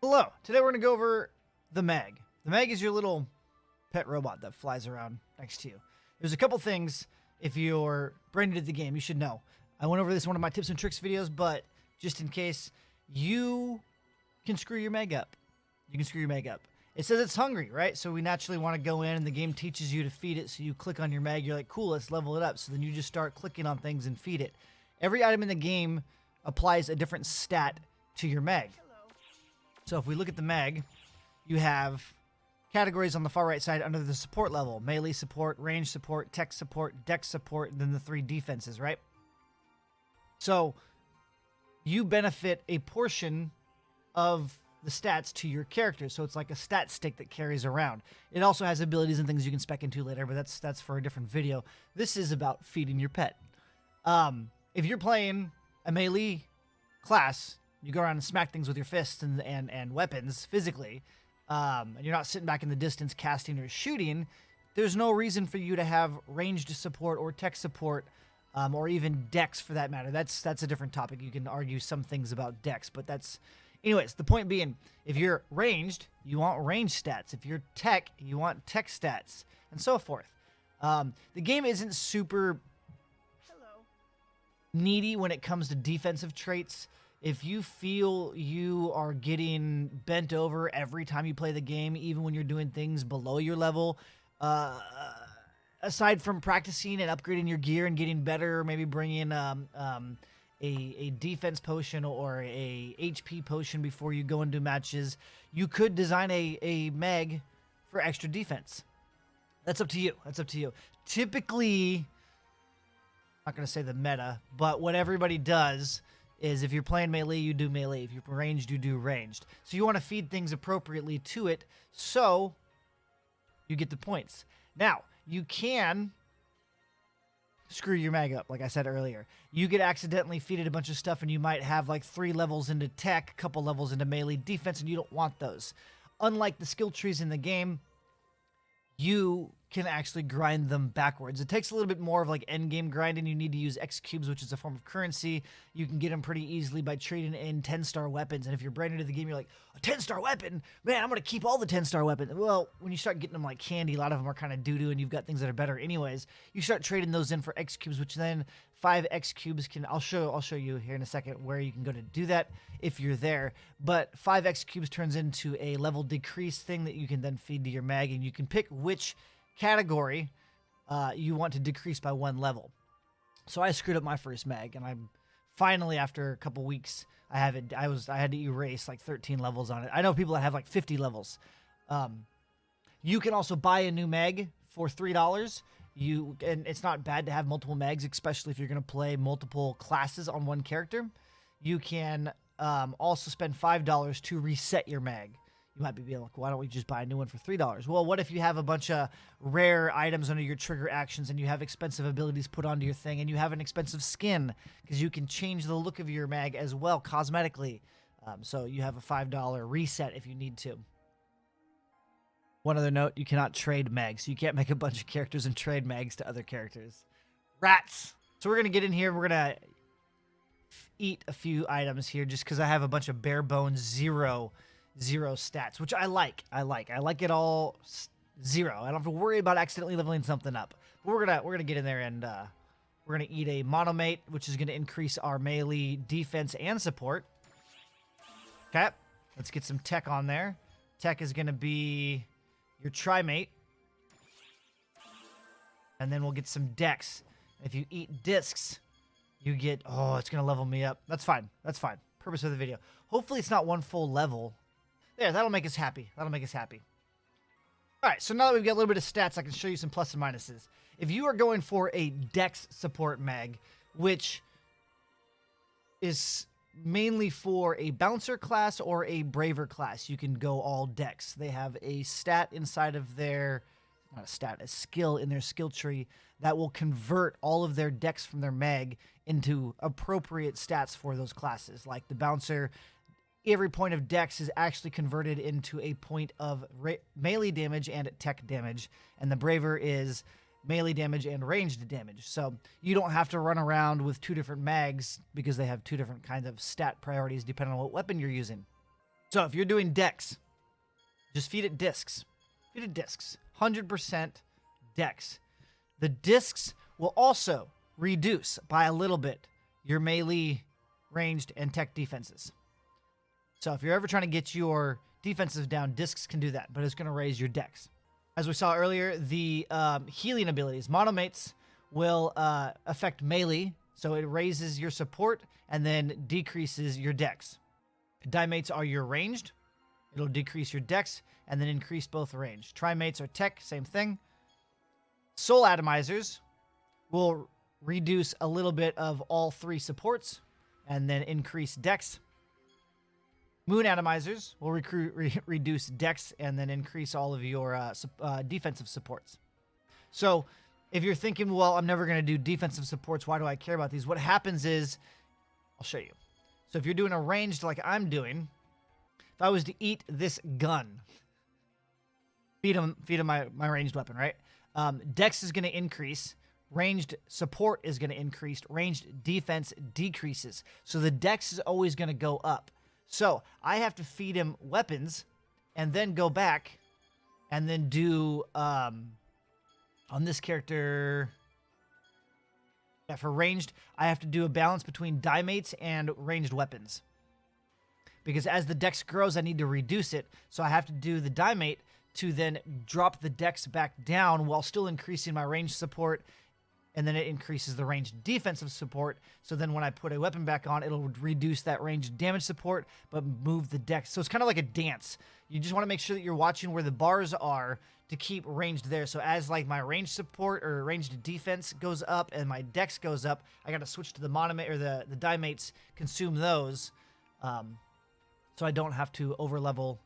Hello. Today we're going to go over the Mag. The Mag is your little pet robot that flies around next to you. There's a couple things, if you're brand new to the game, you should know. I went over this in one of my tips and tricks videos, but just in case, you can screw your Mag up. You can screw your Mag up. It says it's hungry, right? So we naturally want to go in, and the game teaches you to feed it. So you click on your Mag, you're like, cool, let's level it up. So then you just start clicking on things and feed it. Every item in the game applies a different stat to your Mag. So if we look at the Mag, you have categories on the far right side under the support level: melee support, range support, tech support, dex support, and then the 3 defenses, right? So you benefit a portion of the stats to your character. So it's like a stat stick that carries around. It also has abilities and things you can spec into later, but that's for a different video. This is about feeding your pet. If you're playing a melee class, you go around and smack things with your fists and weapons physically, and you're not sitting back in the distance casting or shooting, there's no reason for you to have ranged support or tech support, or even dex for that matter. That's a different topic. You can argue some things about dex, but that's... Anyways, the point being, if you're ranged, you want range stats. If you're tech, you want tech stats, and so forth. The game isn't super needy when it comes to defensive traits. If you feel you are getting bent over every time you play the game, even when you're doing things below your level, aside from practicing and upgrading your gear and getting better, maybe bringing a defense potion or a HP potion before you go into matches, you could design a Mag for extra defense. That's up to you. That's up to you. Typically, I'm not going to say the meta, but what everybody does is if you're playing melee, you do melee. If you're ranged, you do ranged. So you want to feed things appropriately to it so you get the points. Now, you can screw your Mag up, like I said earlier. You get accidentally feeded a bunch of stuff, and you might have like 3 levels into tech, a couple levels into melee defense, and you don't want those. Unlike the skill trees in the game, you can actually grind them backwards. It takes a little bit more of like end game grinding. You need to use X cubes, which is a form of currency. You can get them pretty easily by trading in 10-star weapons. And if you're brand new to the game, you're like, a 10-star weapon? Man, I'm going to keep all the 10-star weapons. Well, when you start getting them like candy, a lot of them are kind of doo-doo, and you've got things that are better anyways. You start trading those in for X cubes, which then 5 X cubes can... I'll show you here in a second where you can go to do that if you're there. But 5 X cubes turns into a level decrease thing that you can then feed to your Mag, and you can pick which category you want to decrease by 1 level. So I screwed up my first Mag, and I'm finally, after a couple weeks, I had to erase like 13 levels on it. I know people that have like 50 levels. You can also buy a new Mag for $3. And it's not bad to have multiple Mags, especially if you're going to play multiple classes on one character. You can also spend $5 to reset your Mag. You might be being like, why don't we just buy a new one for $3? Well, what if you have a bunch of rare items under your trigger actions, and you have expensive abilities put onto your thing, and you have an expensive skin? Because you can change the look of your Mag as well cosmetically. So you have a $5 reset if you need to. One other note, you cannot trade Mags. You can't make a bunch of characters and trade Mags to other characters. Rats! So we're going to get in here. We're going to eat a few items here just because I have a bunch of bare bones zero stats, which I like. I like it all 0. I don't have to worry about accidentally leveling something up. But we're gonna get in there, and we're gonna eat a monomate, which is gonna increase our melee defense and support. Okay, let's get some tech on there. Tech is gonna be your trimate, and then we'll get some dex. If you eat discs, you get... Oh, it's gonna level me up. That's fine. That's fine. Purpose of the video. Hopefully, it's not 1 full level. There, that'll make us happy. That'll make us happy. All right, so now that we've got a little bit of stats, I can show you some plus and minuses. If you are going for a dex support Mag, which is mainly for a bouncer class or a braver class, you can go all dex. They have a stat inside of their... Not a stat, a skill in their skill tree that will convert all of their dex from their Mag into appropriate stats for those classes. Like the bouncer... Every point of dex is actually converted into a point of melee damage and tech damage, and the braver is melee damage and ranged damage. So you don't have to run around with 2 different Mags because they have 2 different kinds of stat priorities depending on what weapon you're using. So if you're doing dex, just feed it discs. Feed it discs. 100% dex. The discs will also reduce by a little bit your melee, ranged, and tech defenses. So if you're ever trying to get your defensive down, discs can do that, but it's going to raise your dex. As we saw earlier, the healing abilities, monomates, will affect melee, so it raises your support and then decreases your dex. Dimates are your ranged. It'll decrease your dex and then increase both range. Trimates are tech, same thing. Soul atomizers will reduce a little bit of all three supports and then increase dex. Moon atomizers will reduce dex and then increase all of your defensive supports. So if you're thinking, well, I'm never going to do defensive supports, why do I care about these? What happens is, I'll show you. So if you're doing a ranged like I'm doing, if I was to eat this gun, feed him my ranged weapon, right? Dex is going to increase. Ranged support is going to increase. Ranged defense decreases. So the dex is always going to go up. So I have to feed him weapons and then go back and then do, on this character, yeah, for ranged, I have to do a balance between dimates and ranged weapons. Because as the dex grows, I need to reduce it. So I have to do the dimate to then drop the dex back down while still increasing my ranged support. And then it increases the ranged defensive support. So then when I put a weapon back on, it'll reduce that ranged damage support, but move the dex. So it's kind of like a dance. You just want to make sure that you're watching where the bars are to keep ranged there. So as like my ranged support or ranged defense goes up and my dex goes up, I got to switch to the monomate or the dimates, consume those. So I don't have to overlevel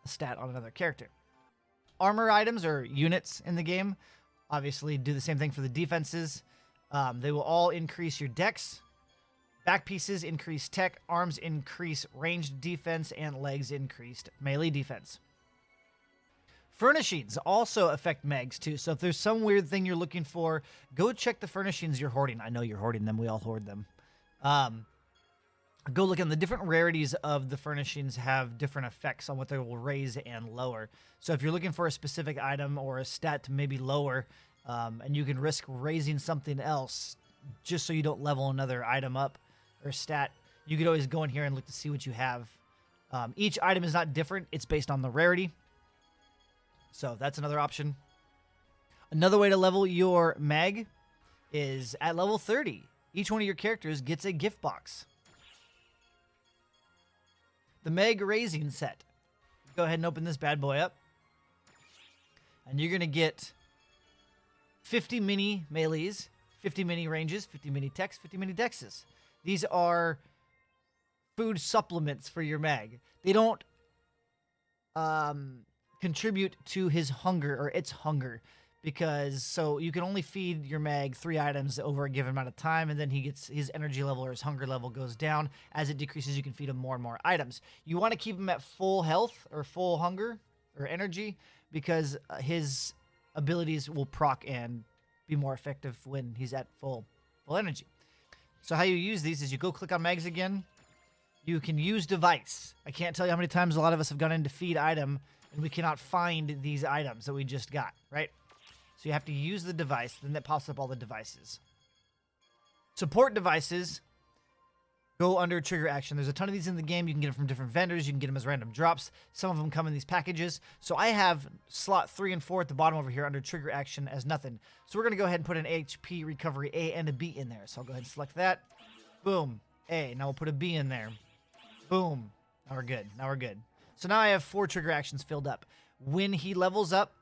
a stat on another character. Armor items or units in the game obviously do the same thing for the defenses. They will all increase your dex. Back pieces increase tech. Arms increase ranged defense. And legs increased melee defense. Furnishings also affect megs too. So if there's some weird thing you're looking for, go check the furnishings you're hoarding. I know you're hoarding them. We all hoard them. Go look at them. The different rarities of the furnishings have different effects on what they will raise and lower. So if you're looking for a specific item or a stat to maybe lower, and you can risk raising something else just so you don't level another item up or stat, you could always go in here and look to see what you have. Each item is not different. It's based on the rarity. So that's another option. Another way to level your mag is at level 30. Each one of your characters gets a gift box. The Meg Raising set. Go ahead and open this bad boy up. And you're going to get 50 mini melees, 50 mini ranges, 50 mini techs, 50 mini dexes. These are food supplements for your mag. They don't contribute to his hunger or its hunger. Because, so you can only feed your mag 3 items over a given amount of time, and then he gets his energy level or his hunger level goes down. As it decreases, you can feed him more and more items. You want to keep him at full health or full hunger or energy because his abilities will proc and be more effective when he's at full energy. So how you use these is you go click on mags again. You can use device. I can't tell you how many times a lot of us have gone in to feed item and we cannot find these items that we just got, right? So you have to use the device, then that pops up all the devices. Support devices go under trigger action. There's a ton of these in the game. You can get them from different vendors. You can get them as random drops. Some of them come in these packages. So I have slot 3 and 4 at the bottom over here under trigger action as nothing. So we're going to go ahead and put an HP recovery A and a B in there. So I'll go ahead and select that. Boom. A. Now we'll put a B in there. Boom. Now we're good. Now we're good. So now I have 4 trigger actions filled up. When he levels up,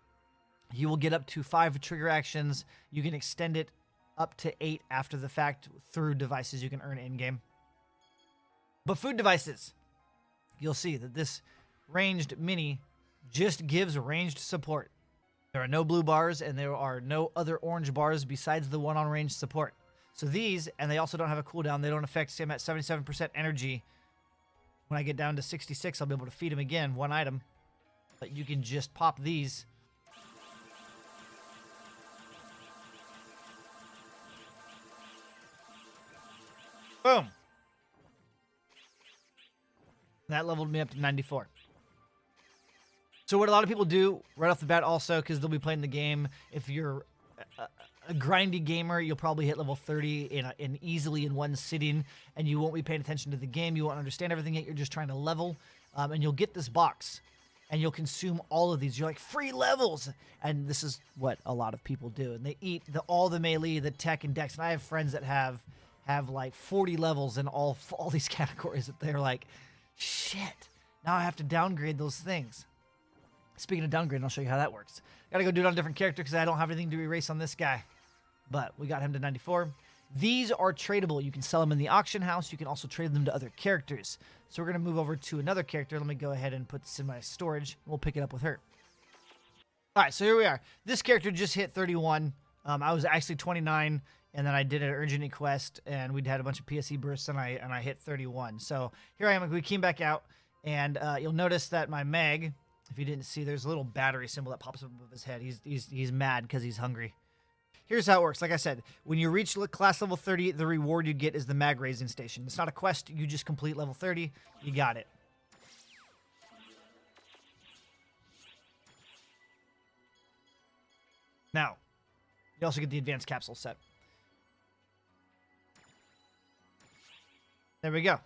you will get up to 5 trigger actions. You can extend it up to 8 after the fact through devices you can earn in-game. But food devices, you'll see that this ranged mini just gives ranged support. There are no blue bars and there are no other orange bars besides the one on ranged support. So these, and they also don't have a cooldown, they don't affect, say I'm at 77% energy. When I get down to 66, I'll be able to feed him again, 1 item. But you can just pop these. Boom. That leveled me up to 94. So what a lot of people do right off the bat also, because they'll be playing the game, if you're a grindy gamer, you'll probably hit level 30 in easily in one sitting, and you won't be paying attention to the game. You won't understand everything yet. You're just trying to level, and you'll get this box, and you'll consume all of these. You're like, free levels! And this is what a lot of people do. And they eat all the melee, the tech, and dex. And I have friends that have like 40 levels in all these categories that they're like, shit, now I have to downgrade those things. Speaking of downgrading, I'll show you how that works. Gotta go do it on a different character because I don't have anything to erase on this guy. But we got him to 94. These are tradable. You can sell them in the auction house. You can also trade them to other characters. So we're going to move over to another character. Let me go ahead and put this in my storage. We'll pick it up with her. All right, so here we are. This character just hit 31. I was actually 29, and then I did an urgent quest, and we'd had a bunch of PSE bursts, and I hit 31. So here I am. We came back out, and you'll notice that my mag, if you didn't see, there's a little battery symbol that pops up above his head. He's mad because he's hungry. Here's how it works. Like I said, when you reach class level 30, the reward you get is the mag raising station. It's not a quest. You just complete level 30. You got it. Now, you also get the advanced capsule set. There we go.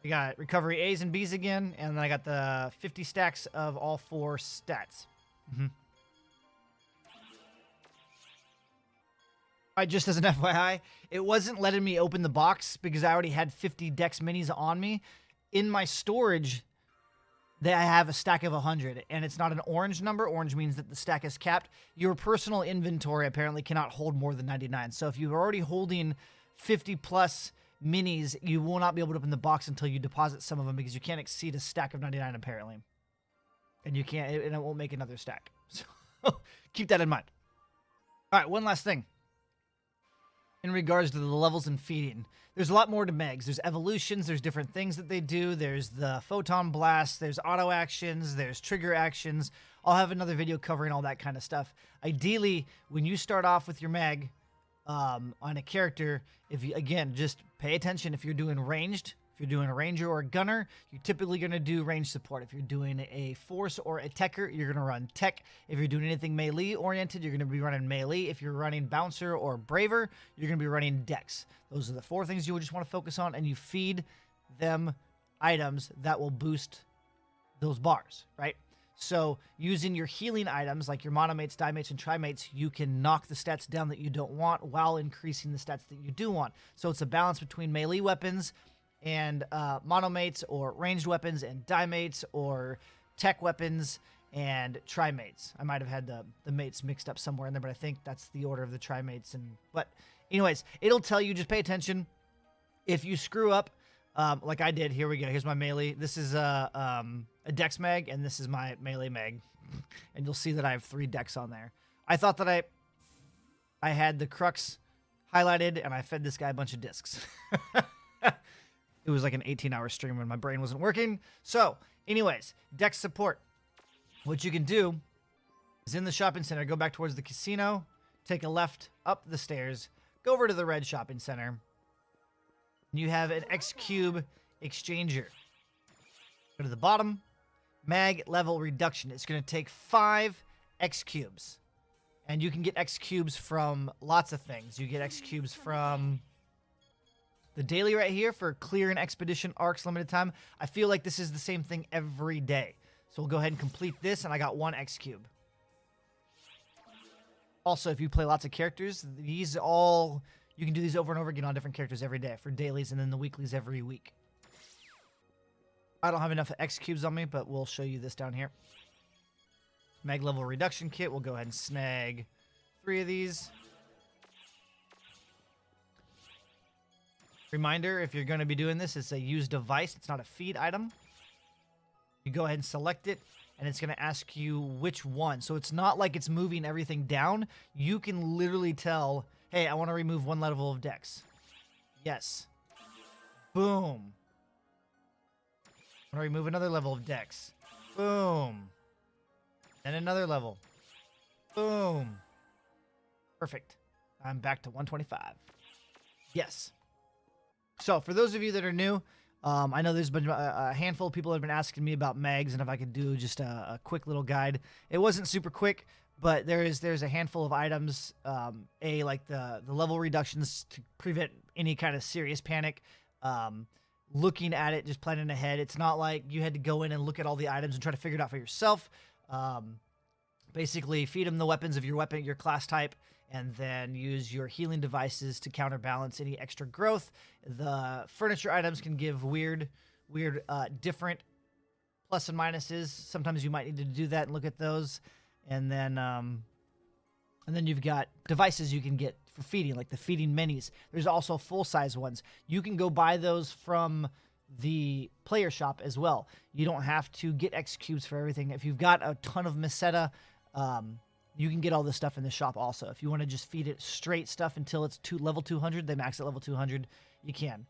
We got recovery A's and B's again, and then I got the 50 stacks of all 4 stats. Just as an FYI, it wasn't letting me open the box because I already had 50 Dex Minis on me. In my storage, I have a stack of 100, and it's not an orange number. Orange means that the stack is capped. Your personal inventory apparently cannot hold more than 99. So if you're already holding 50 plus minis, you will not be able to open the box until you deposit some of them because you can't exceed a stack of 99 apparently. And you can't, and it won't make another stack. So keep that in mind. All right, one last thing. In regards to the levels and feeding, there's a lot more to megs. There's evolutions, there's different things that they do. There's the photon blast, there's auto actions, there's trigger actions. I'll have another video covering all that kind of stuff. Ideally, when you start off with your meg on a character, if you, again, just pay attention. If you're doing ranged, if you're doing a ranger or a gunner, you're typically going to do range support. If you're doing a force or a techer, you're going to run tech. If you're doing anything melee oriented, you're going to be running melee. If you're running bouncer or braver, you're going to be running dex. Those are the 4 things you would just want to focus on, and you feed them items that will boost those bars, right? So using your healing items like your monomates, dimates, and trimates, you can knock the stats down that you don't want while increasing the stats that you do want. So it's a balance between melee weapons and monomates, or ranged weapons and dimates, or tech weapons and trimates. I might have had the mates mixed up somewhere in there, but I think that's the order of the trimates. But anyways, it'll tell you, just pay attention. If you screw up, like I did, here we go. Here's my melee. This is a dex mag, and this is my melee mag. And you'll see that I have 3 decks on there. I thought that I had the crux highlighted, and I fed this guy a bunch of discs. It was like an 18-hour stream when my brain wasn't working. So, anyways, dex support. What you can do is in the shopping center, go back towards the casino, take a left up the stairs, go over to the red shopping center, and you have an X cube exchanger. Go to the bottom, mag level reduction. It's going to take 5 X cubes. And you can get X cubes from lots of things. You get X cubes from the daily right here for clear and expedition arcs limited time. I feel like this is the same thing every day. So we'll go ahead and complete this, and I got 1 X cube. Also, if you play lots of characters, you can do these over and over again on different characters every day for dailies, and then the weeklies every week. I don't have enough X cubes on me, but we'll show you this down here. Mag level reduction kit. We'll go ahead and snag 3 of these. Reminder, if you're going to be doing this, it's a use device. It's not a feed item. You go ahead and select it, and it's going to ask you which one. So it's not like it's moving everything down. You can literally tell, hey, I want to remove 1 level of dex. Yes. Boom. I want to remove another level of dex. Boom. And another level. Boom. Perfect. I'm back to 125. Yes. So for those of you that are new, I know there's been a handful of people that have been asking me about mags and if I could do just a quick little guide. It wasn't super quick, but there's a handful of items, like the level reductions to prevent any kind of serious panic. Looking at it, just planning ahead. It's not like you had to go in and look at all the items and try to figure it out for yourself. Basically, feed them the weapons of your class type, and then use your healing devices to counterbalance any extra growth. The furniture items can give weird, different plus and minuses. Sometimes you might need to do that and look at those. And then you've got devices you can get for feeding, like the feeding minis. There's also full-size ones. You can go buy those from the player shop as well. You don't have to get X cubes for everything. If you've got a ton of Meseta, you can get all this stuff in the shop also. If you want to just feed it straight stuff until it's level 200, they max at level 200, you can.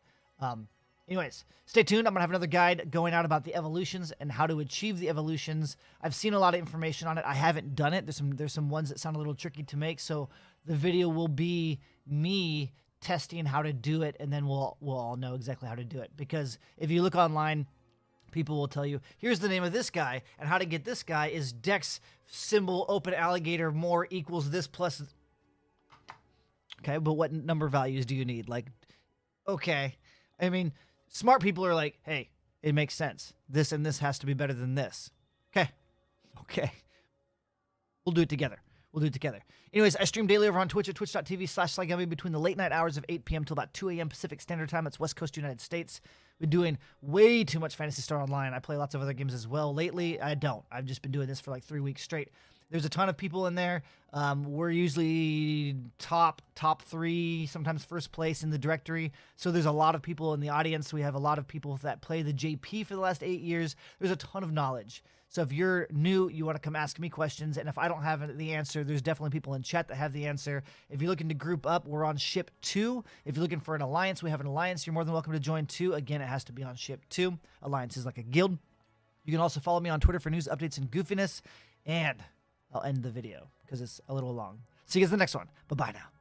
Anyways, stay tuned. I'm going to have another guide going out about the evolutions and how to achieve the evolutions. I've seen a lot of information on it. I haven't done it. There's some ones that sound a little tricky to make, so the video will be me testing how to do it, and then we'll all know exactly how to do it. Because if you look online, people will tell you, here's the name of this guy, and how to get this guy is dex symbol open alligator more equals this plus. Okay, but what number values do you need? Like, okay. I mean, smart people are like, hey, it makes sense. This and this has to be better than this. Okay. Okay. We'll do it together. We'll do it together. Anyways, I stream daily over on Twitch at twitch.tv/SlyGumbi between the late night hours of 8 p.m. till about 2 a.m. Pacific Standard Time. That's West Coast United States. We're doing way too much Phantasy Star Online. I play lots of other games as well. Lately, I don't. I've just been doing this for like 3 weeks straight. There's a ton of people in there. We're usually top 3, sometimes first place in the directory. So there's a lot of people in the audience. We have a lot of people that play the JP for the last 8 years. There's a ton of knowledge. So if you're new, you want to come ask me questions. And if I don't have the answer, there's definitely people in chat that have the answer. If you're looking to group up, we're on ship 2. If you're looking for an alliance, we have an alliance. You're more than welcome to join too. Again, it has to be on ship 2. Alliance is like a guild. You can also follow me on Twitter for news, updates, and goofiness. And I'll end the video because it's a little long. See you guys in the next one. Bye-bye now.